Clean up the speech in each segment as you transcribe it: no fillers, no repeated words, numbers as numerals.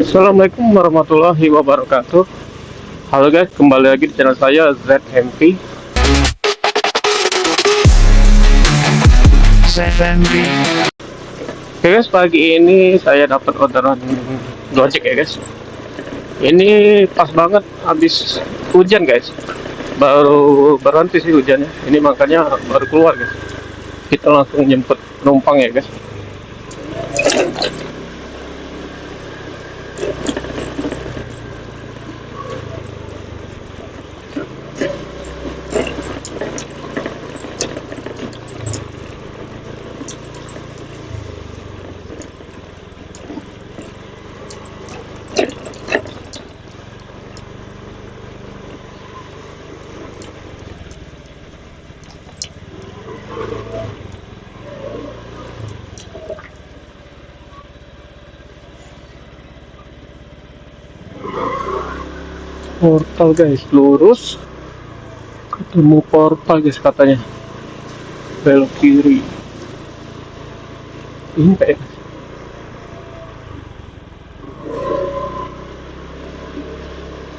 Assalamualaikum warahmatullahi wabarakatuh. Halo guys, kembali lagi di channel saya ZMP. Oke guys, pagi ini saya dapat orderan Gojek ya guys. Ini pas banget habis hujan guys. Baru berhenti sih hujannya. Ini makanya baru keluar guys. Kita langsung jemput penumpang ya guys. Portal guys, lurus ketemu portal guys, katanya belok kiri. Ini kayak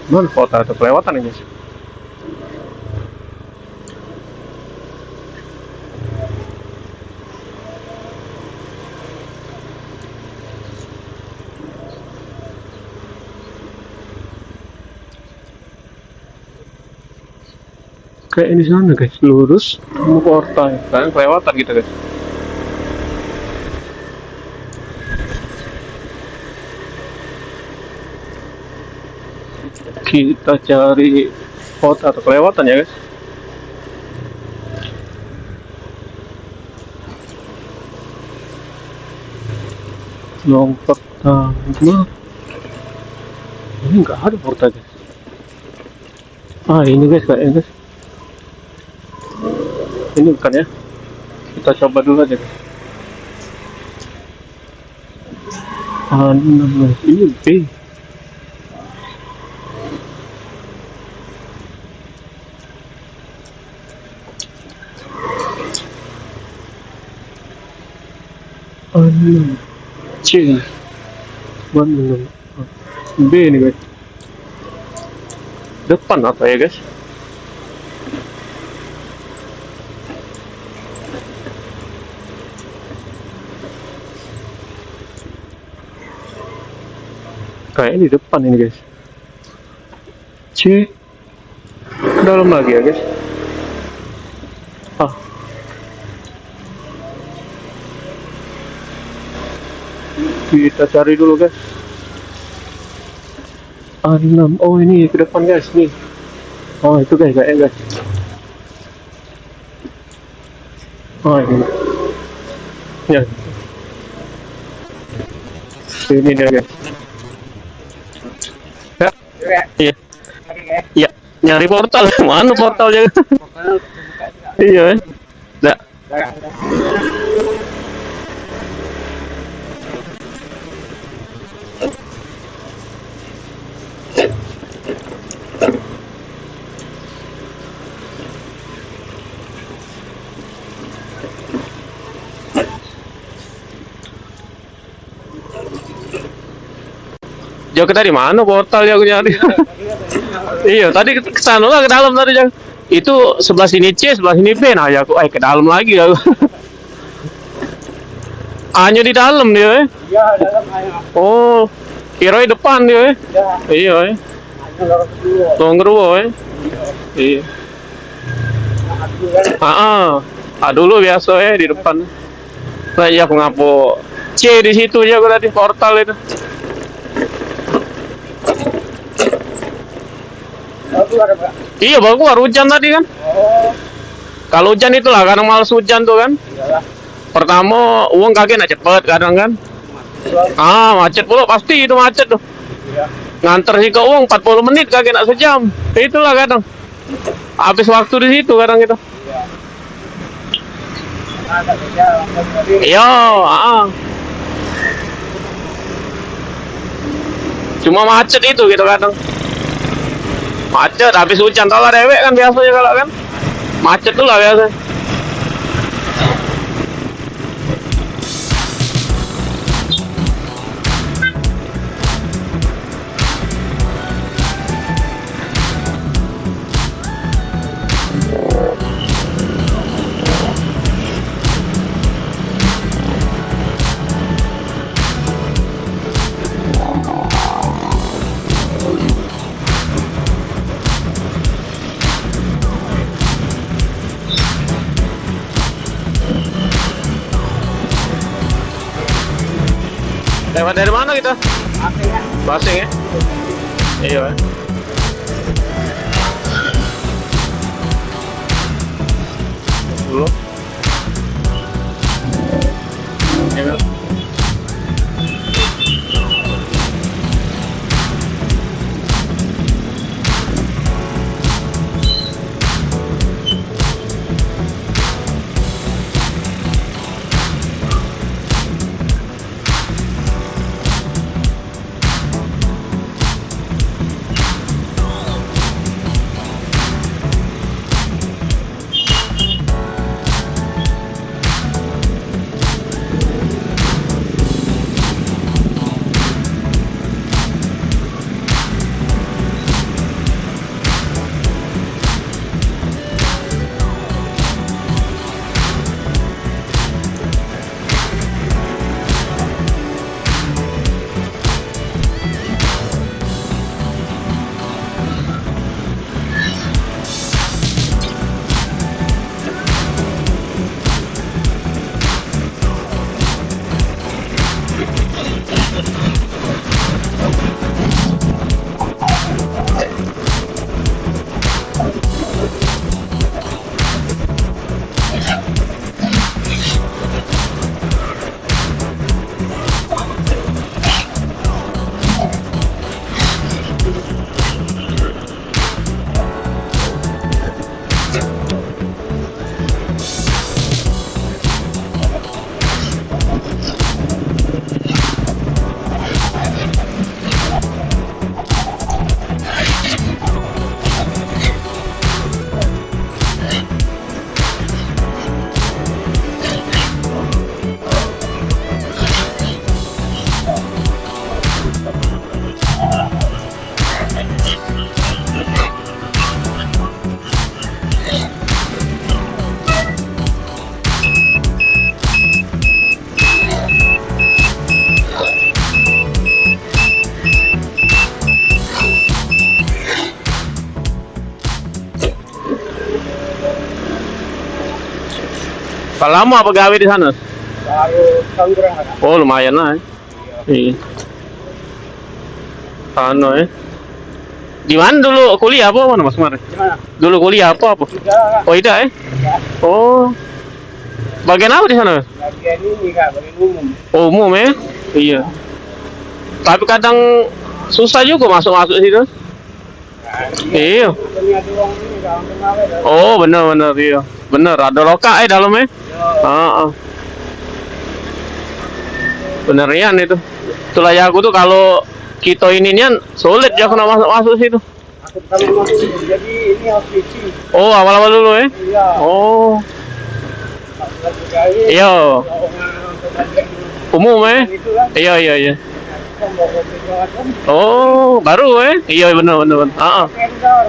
mana portal, ada kelewatan ya guys. Kayak di sana guys, lurus ketemu portal, kan kelewatan kita guys. Kita cari portal atau kelewatan ya guys. Long pertama ini nggak ada portal guys. Ini guys, kayaknya guys, ini bukan ya, kita coba dulu aja guys. Ini B. C. B ini guys. Depan apa ya guys? Kayaknya di depan ini guys. C. Dalam lagi ya guys. Kita cari dulu guys. A6. Oh, ini ke depan guys nih. Oh, itu guys, kayaknya guys. Ini ya, ini dia guys. Iya, iya, nyari portal. Mana portalnya? Iya, enggak. Jauh tadi mana portal yang nyari? Iya, tadi ke sana lah, ke dalam tadi Jang. Itu sebelah sini C, sebelah sini B. Nah, ya aku ke dalam lagi ya. Hanya di dalam dia. Iya, dalam ayo. Oh, kira depan dia. Iya. Tunggu Iya. Dulu biasa ya di depan. Nah, iya aku ngapo C di situ ya aku tadi portal itu. Iya, baru keluar hujan tadi kan. Kalau hujan itulah kadang males hujan tuh kan. Pertama uang kaki nak cepet kadang kan. Macet pula pasti itu macet tuh. Nganter sih ke uang 40 menit kaki nak sejam. Itulah kadang. Habis waktu di situ kadang itu. Iya, cuma macet itu gitu kadang. Macet habis hujan, tau lah dewek kan biasanya kalau kan macet tuh lah biasa. Dari mana kita? Asing kan? Basing ya? Iya. Dulu. Ya. Kalau lama apa gawe di sana? Baru tahun berapa? Oh lumayan lah. Iya. Ano Di mana dulu kuliah apa mana Mas kemarin? Gimana? Dulu kuliah apa? Tidak. Oh tidak ya? Ya. Oh. Bagian apa di sana? Bagian ini kak, bagian umum. Oh, umum ya? Iya. Tapi kadang susah juga masuk situ. Nah, Iya. punya doang ini kak, untuk ngawe. Oh benar iya. Bener ada loka dalamnya. Beneran itu. Itulah ya aku tuh kalau kita inian sulit ya kena masuk situ. Aku pertama masuk, jadi ini hospisi. Oh awal-awal dulu ya? Iya. Oh Satu kali. iya. Lowongan untuk bagian Umum ya? itu kan. Iya. Tombol kan. Oh baru ya? Iya bener. Vendor.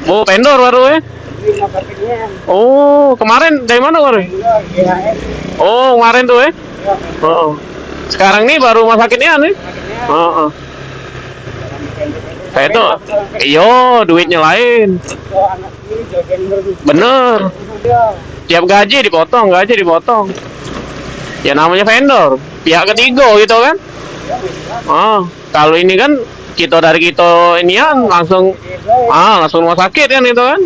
Oh vendor baru ya? Ini marketingnya. Oh kemarin dari mana kemarin? Vendor, GHS. Oh kemarin tuh ya? Ya, Oh. Sekarang nih baru masakinnya nih? marketingnya. Oh. Saya tuh, iyo duitnya lain. Kalau anak ini jaga vendor. Bener. Ya. Tiap gaji dipotong. Ya namanya vendor. Pihak ketiga gitu kan? Oh, kalau ini kan dari kita inian langsung rumah sakit kan itu kan?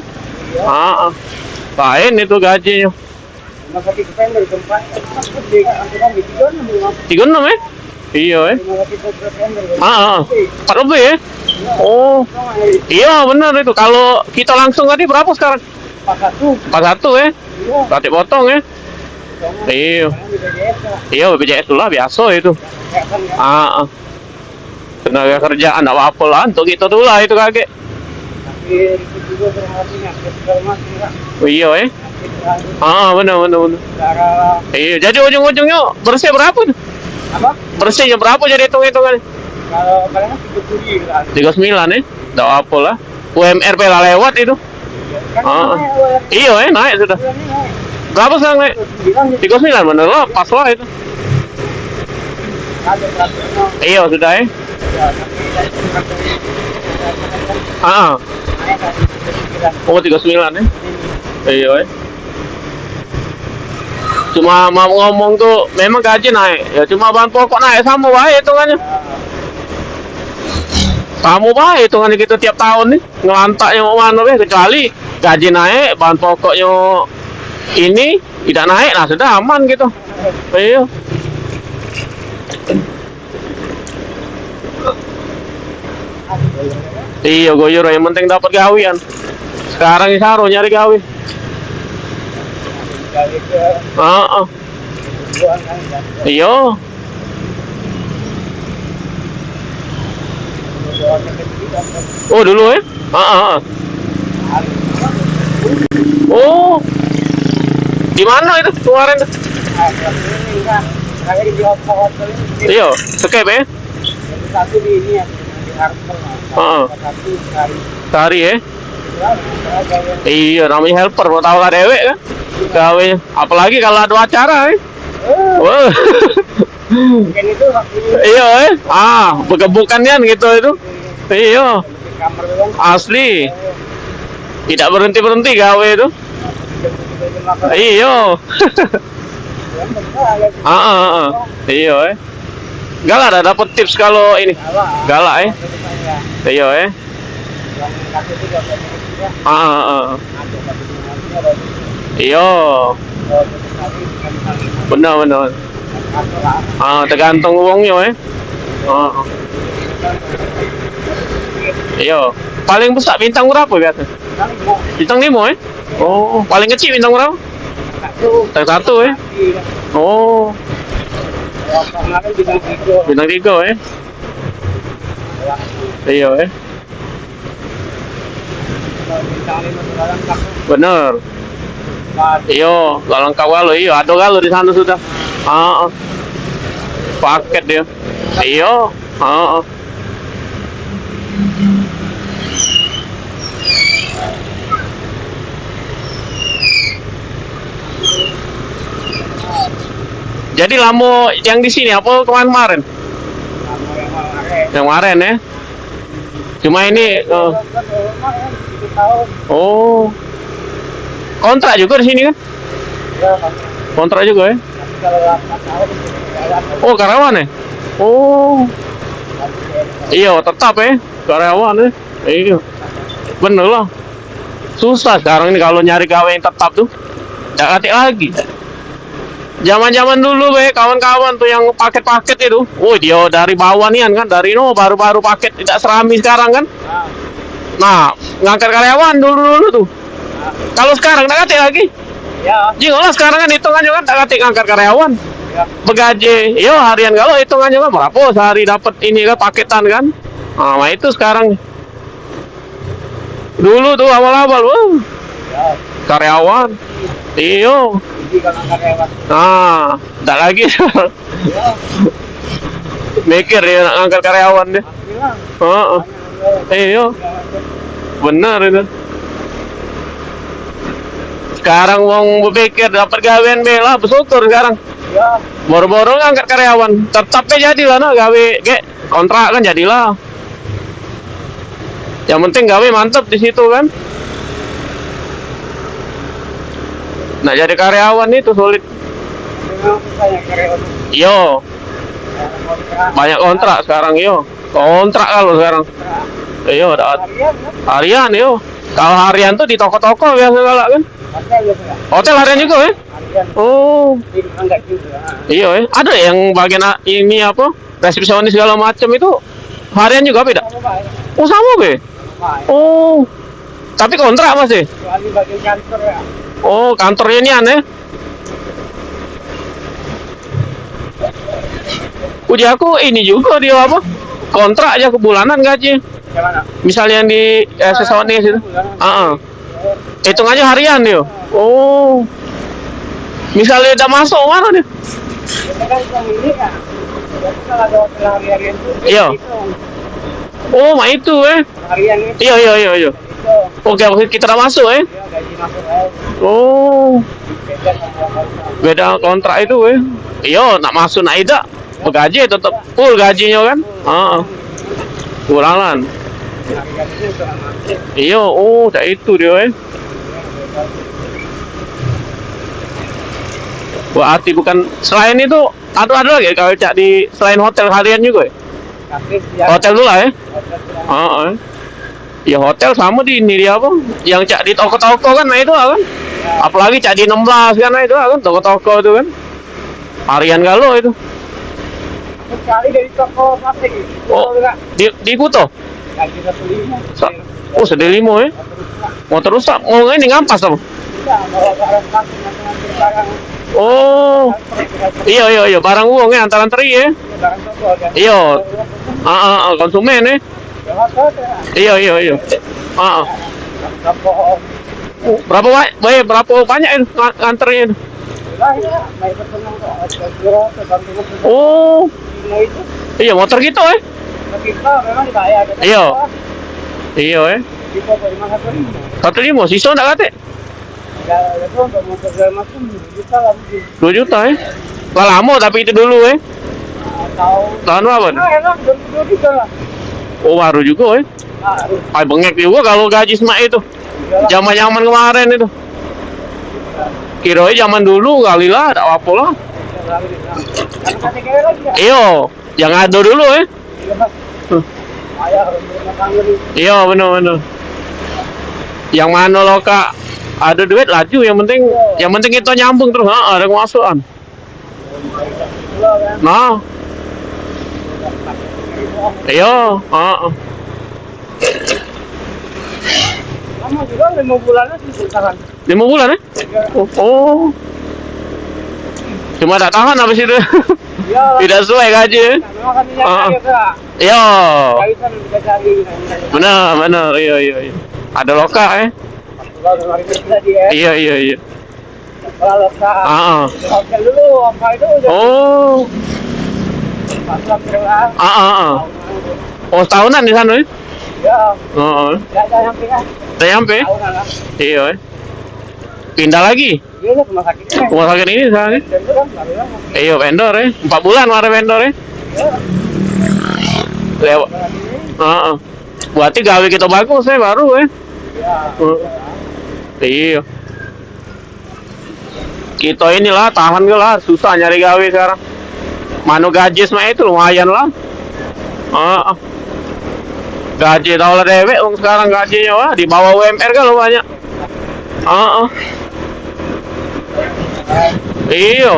Lain itu gajinya. Rumah sakit vendor tempat gede kan, angkutan di 36 ya? Iya ya. rumah sakit vendor. 4 lebih ya? Oh, iya benar itu. Kalau kita langsung tadi berapa sekarang? 41 ya? Iya. Berarti potong ya? Iya. Iya BPJS dulu lah biasa itu. Tenaga kerjaan enggak apa-apa lah untuk kita dulu lah itu kakek. Iya ya. Benar. Iya, jadi ujung-ujungnya bersih berapa tuh? Apa? Bersihnya berapa jadi hitung-hitungan? Kalau kalian 39 ya? Enggak apa lah. UMR lah lewat itu. Iya naik sudah. Berapa sekarang naik? 39 bener lah, pas lah itu. Iya sudah ya. Oh 39 ya. Iya ya. Cuma mau ngomong tuh memang gaji naik. Ya cuma bahan pokok naik sama baik hitungannya. Kamu baik hitungannya gitu tiap tahun nih. Ngelantaknya mau mana weh, kecuali gaji naik, bahan pokoknya ini tidak naik, nah sudah aman gitu. Iya. Iya goyor yang penting dapat gawian. Sekarang ini saru nyari gawe. Kali ke Heeh. buang kan ya. Iya. Oh dulu ya? Heeh. Oh. Di mana itu kemarin? Ini kan terakhir di Oppo ini. Iya, skep ya. Satu di ini ya di Harper. Heeh. Satu kali. Sehari ya. Ya, saya Iya, namanya helper, mau tahu lah dewek kan? Gawe, apalagi kalau ada acara ya. Wah. mungkin itu waktu Iya, begebukannya gitu itu. Iya, di kamar doang. asli. Tidak berhenti-berhenti gawe itu. Iya. Iya, Galak ada dapat tips kalau ini. Galak Iya, Iya. Benar. Tergantung uangnya Iya. Paling besar bintang berapa biasa? Bintang 5 Oh, paling kecil bintang berapa? Bintang 1 Oh, bintang 3 Iya Bener. Iya, gak lengkap kalau iya, ada kalau di sana sudah. Paket dia. Iya, Jadi lamu yang di sini apa kemarin? Yang kemarin ya. Cuma ini oh. Kontrak juga di sini kan? Kontrak juga ya? Oh, karyawan ya? Oh. Iya, tetap ya. Karyawan ya. Iya. Bener lah. Susah sekarang ini kalau nyari gawe yang tetap tuh. Nggak katik lagi. Zaman-zaman dulu kawan-kawan tuh yang paket-paket itu. Dia dari bawah nih kan, dari baru-baru paket tidak serami sekarang kan. Nah, ngangkat karyawan dulu tuh. Kalau sekarang nggak katik lagi. Ya. Jinggolah sekarang kan hitungannya kan nggak katik ngangkat karyawan. Begaji, harian kalau hitungannya kan berapa sehari dapat ini kan paketan kan. Nah itu sekarang. Dulu tuh awal-awal, karyawan. Iya. Nah, tak lagi. Mikir ya nak ngangkat karyawan deh. Iya. Benar itu. Sekarang wong berpikir dapat gawean bela bersyukur sekarang. Boro-boro ngangkat karyawan, tetapnya jadilah gawe kontrak kan jadilah. Yang penting gawe mantep di situ kan. Nah jadi karyawan itu sulit. Yo. Banyak kontrak sekarang Kontrak kalau sekarang. Harian Kalau harian tuh di toko-toko biasa galak kan. Hotel harian juga Oh. Iya Ada yang bagian ini apa? Resepsionis segala macam itu harian juga beda. Oh sama Oh. Tapi kontrak masih. Oh kantornya ini aneh. Uji aku ini juga dia apa? Kontrak aja ke bulanan gaji. Misalnya yang di resepsionis itu. Hitung aja harian dia. Oh. Misalnya udah masuk mana dia? Iya. Oh, mah itu Iya. Oke, kita udah masuk Oh. Beda kontrak itu Iya, nak masuk nak tidak. Gaji tetap full gajinya kan? Bulanan. Iya, tak itu dia Berarti bukan selain itu ada lagi kalau cak di selain hotel harian juga ya? Tapi dia Hotel dulu lah ya. hotel yang Heeh. Ya hotel sama di ini dia apa? Yang cak di toko-toko kan, nah itu lah kan. Apalagi cak di 16 kan, nah itu lah kan toko-toko itu kan. Harian galau itu. sekali dari toko plastik itu. Oh, di Kuto. Lagi 1.5. Oh, sedelimo ya. Motor rusak. Mau ini ngampas apa? Tidak, bawa barang plastik nanti barang Oh. Iya barang uang ya antaran teri ya. barang toko kan. Iya. Konsumen ya. Iya. Toko Berapa banyak itu nganternya itu? lah ya, baik bersenang kok. Kira terbantu Oh, mau itu. iya motor gitu ya. Kita memang dibayar. Iya. Iya ya. Kita dari mana pun. 1.5 sisa enggak kate? Ya, itu untuk motor segala macam kita lah mungkin. 2 juta ya. Lah lama tapi itu dulu ya. Atau Tahun berapa? enak 22 juga lah. Oh, baru juga ya. Nah, Ay, bengek juga kalau gaji semak itu. Zaman-zaman kemarin itu. Kirain zaman dulu kali lah, tak apa lah. Iya, yang ada dulu ya. Iya, benar. Yang mana lo kak ada duit laju, yang penting kita nyambung terus, ada kemasukan. Nah, iya, Lama juga 5 bulan sih tahan. 5 bulan ya? Oh, cuma tak tahan habis itu. Ya, Tidak sesuai gaji. memang kan minyak ya, Iya, bisa cari. benar, iya. Ada loka ya? Iya. Kalau loka, hotel dulu, apa itu? Oh, Pasang kira. Oh tahunan di sana ya? Ya, Oh, ya yang pindah. udah nyampe? Tahunan lah. Iya. Pindah lagi? Iya, rumah sakit. Rumah sakit ini sana? Dan itu kan baru lama. Iya, vendor ya. 4 bulan kemarin vendor ya. Lewat. Berarti gawe kita bagus ya baru ya. Iya. Kita inilah tahan ke lah, susah nyari gawe sekarang. Manu gaji semua itu lumayan lah. Gaji tau lah dewek, sekarang gajinya wah di bawah UMR kan lo banyak. Iya.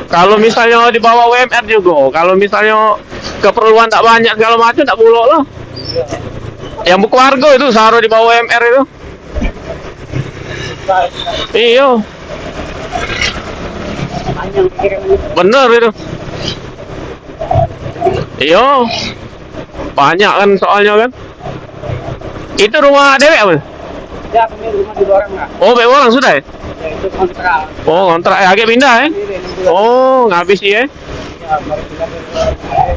Kalau misalnya di bawah UMR juga, kalau misalnya keperluan tak banyak segala macam tak bulok lah. Yang berkeluarga itu seharusnya di bawah UMR itu. Iya. Bener itu. Iya. Banyak kan soalnya kan. Itu rumah dewek apa? Ya, punya rumah di orang lah. Oh, be orang sudah ya? Ya, itu kontrak. Oh, kontrak agak pindah ya? Oh, ngabis ya? Ya, baru pindah.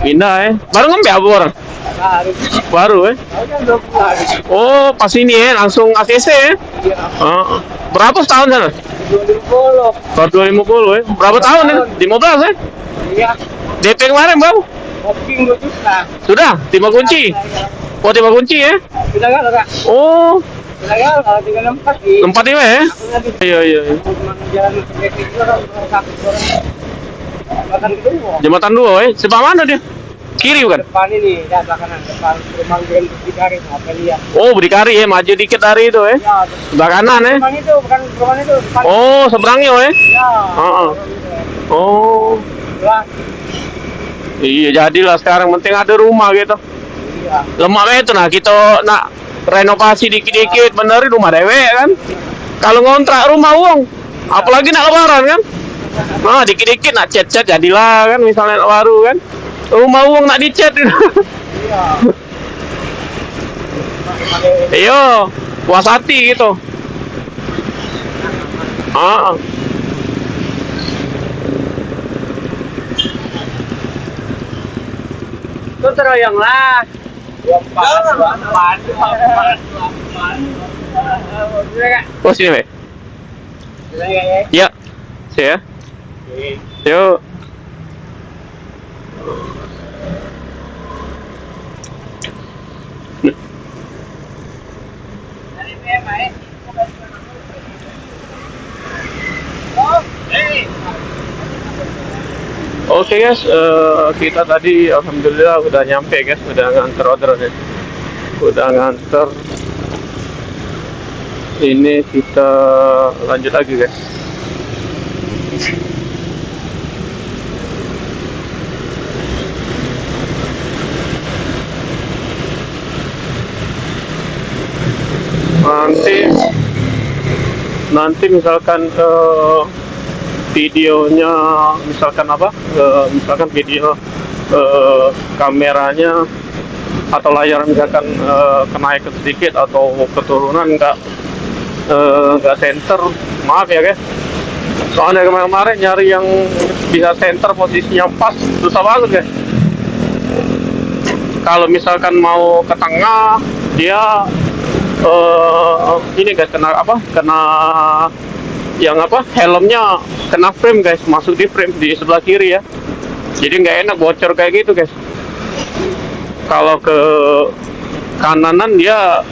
Pindah ya? Baru ngembe apa orang? Harus. Baru ya? Tahu kan 2 bulan. Oh, pas ini ya, langsung ACC ya? Iya. Berapa setahun sana? 2020. Tahun 2050 ya? Berapa tahun ya? 15 ya? Iya. DP kemarin berapa? Booking 2 juta. Sudah? 5 kunci? Oh, 5 kunci ya? Sudah kan, Kak? Oh, Sudah kan, kalau tinggal 4 sih. tempat ini ya? Aku lagi Iya. cuma jalan ke juga kan sakit orang. Makan kedua. Jembatan 2 ya? Sebelah mana dia? Kiri bukan? Depan ini, ya belakangan depan rumah Grand Berdikari, apa lihat. Oh, berdikari ya, maju dikit dari itu ya? Ya, Sebelah kanan ya? depan itu bukan rumah itu. Depan. Oh, seberangnya ya? Ya. Oh, Lah. iya jadilah sekarang penting ada rumah gitu. Iya. Lemak itu nah kita nak renovasi dikit-dikit benerin rumah dewek kan. Kalau ngontrak rumah uang, apalagi nak lebaran kan. Nah dikit-dikit nak cat-cat jadilah kan misalnya nak baru kan. Rumah uang nak dicat gitu. Iya. Iya, puas hati gitu. Itu teroyong lah. 24. Oh sini Be. Ya, saya. Yuk. Oh. Oke guys, kita tadi alhamdulillah udah nyampe guys, udah nganter order ya. Udah nganter. Ini kita lanjut lagi guys. Nanti misalkan videonya misalkan apa, misalkan video kameranya atau layar misalkan kenaik sedikit atau keturunan nggak center, maaf ya guys, soalnya kemarin nyari yang bisa center posisinya pas susah banget guys. Kalau misalkan mau ke tengah dia ini guys, kena yang helmnya kena frame guys, masuk di frame di sebelah kiri ya, jadi nggak enak bocor kayak gitu guys. Kalau ke kananan dia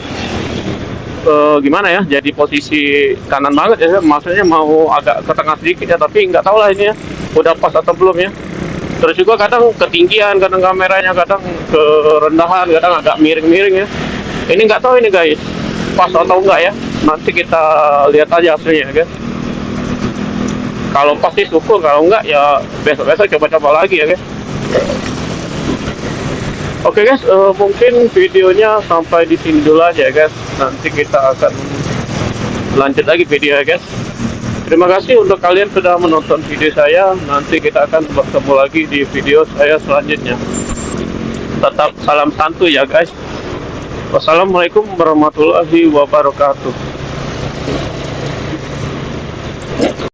gimana ya, jadi posisi kanan banget ya, maksudnya mau agak ke tengah sedikit ya, tapi nggak tahu lah ini ya udah pas atau belum ya. Terus juga kadang ketinggian, kadang kameranya, kadang kerendahan, kadang agak miring-miring ya. Ini nggak tahu ini guys, pas atau enggak ya, nanti kita lihat aja hasilnya guys. Kalau pas sih syukur, kalau enggak ya besok-besok coba-coba lagi ya guys. Oke guys, mungkin videonya sampai di sini dulu aja ya guys. Nanti kita akan lanjut lagi video ya guys. Terima kasih untuk kalian sudah menonton video saya. Nanti kita akan bertemu lagi di video saya selanjutnya. Tetap salam santuy ya guys. Wassalamualaikum warahmatullahi wabarakatuh.